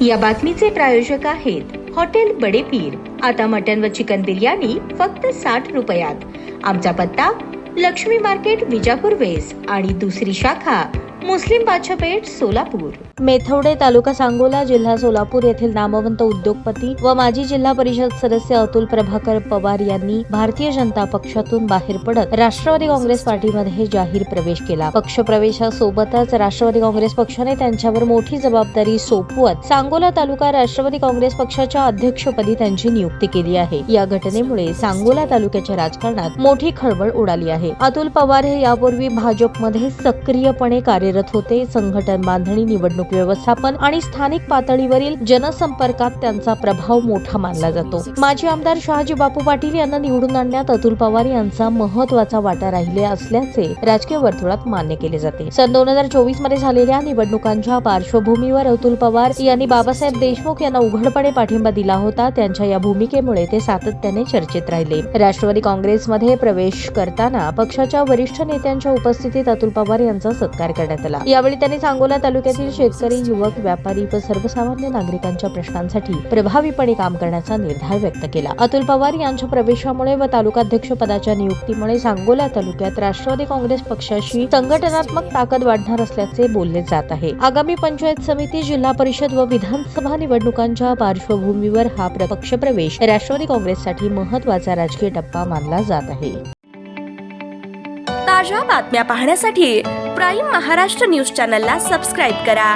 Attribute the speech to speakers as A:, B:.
A: या बातमीचे प्रायोजक आहेत हॉटेल बडे पीर। आता मटन व चिकन बिर्याणी फक्त 60 रुपयात। आमचा पत्ता लक्ष्मी मार्केट विजापूर वेस्ट आणि दुसरी शाखा मुस्लिम बादशाह पेठ सोलापूर।
B: मेथवडे तालुका सांगोला जिल्हा सोलापूर येथील नामवंत उद्योगपती व माजी जिल्हा परिषद सदस्य अतुल प्रभाकर पवार यांनी भारतीय जनता पक्षातून बाहेर पडत राष्ट्रवादी काँग्रेस पार्टीमध्ये जाहीर प्रवेश केला। पक्ष प्रवेशासोबतच राष्ट्रवादी काँग्रेस पक्षाने त्यांच्यावर मोठी जबाबदारी सोपवत सांगोला तालुका राष्ट्रवादी काँग्रेस पक्षाच्या अध्यक्षपदी त्यांची नियुक्ती केली आहे। या घटनेमुळे सांगोला तालुक्याच्या राजकारणात मोठी खळबळ उडाली आहे। अतुल पवार हे यापूर्वी भाजपमध्ये सक्रियपणे कार्यरत होते। संघटन बांधणी, निवडणूक व्यवस्थापन आणि स्थानिक पातळीवरील जनसंपर्कात त्यांचा प्रभाव मोठा मानला जातो। माजी आमदार शहाजी बापू पाटील यांना निवडून आणण्यात अतुल पवार यांचा महत्त्वाचा वाटा राहिले असल्याचे राजकीय वर्तुळात मान्य केले जाते। सन 2024 मध्ये झालेल्या निवडणुकांच्या पार्श्वभूमीवर अतुल पवार यांनी बाबासाहेब देशमुख यांना उघडपणे पाठिंबा दिला होता। त्यांच्या या भूमिकेमुळे ते सातत्याने चर्चेत राहिले। राष्ट्रवादी काँग्रेसमध्ये प्रवेश करताना पक्षाच्या वरिष्ठ नेत्यांच्या उपस्थितीत अतुल पवार यांचा सत्कार करण्यात आला। यावेळी त्यांनी सांगोला तालुक्यातील शेतकरी, युवक, व्यापारी व सर्वसामान्य नागरिकांच्या प्रश्नांसाठी प्रभावीपणे काम करण्याचा निर्धार व्यक्त केला। अतुल पवार यांच्या प्रवेशामुळे व तालुकाध्यक्ष पदाच्या नियुक्तीमुळे सांगोला तालुक्यात राष्ट्रवादी काँग्रेस पक्षाशी संघटनात्मक ताकद वाढणार असल्याचे बोलले जात आहे। आगामी पंचायत समिती, जिल्हा परिषद व विधानसभा निवडणुकांच्या पार्श्वभूमीवर हा पक्ष प्रवेश राष्ट्रवादी काँग्रेससाठी महत्त्वाचा राजकीय टप्पा मानला जात आहे।
C: ताज्या बातम्या पाहण्यासाठी प्राईम महाराष्ट्र न्यूज चॅनलला सबस्क्राईब करा।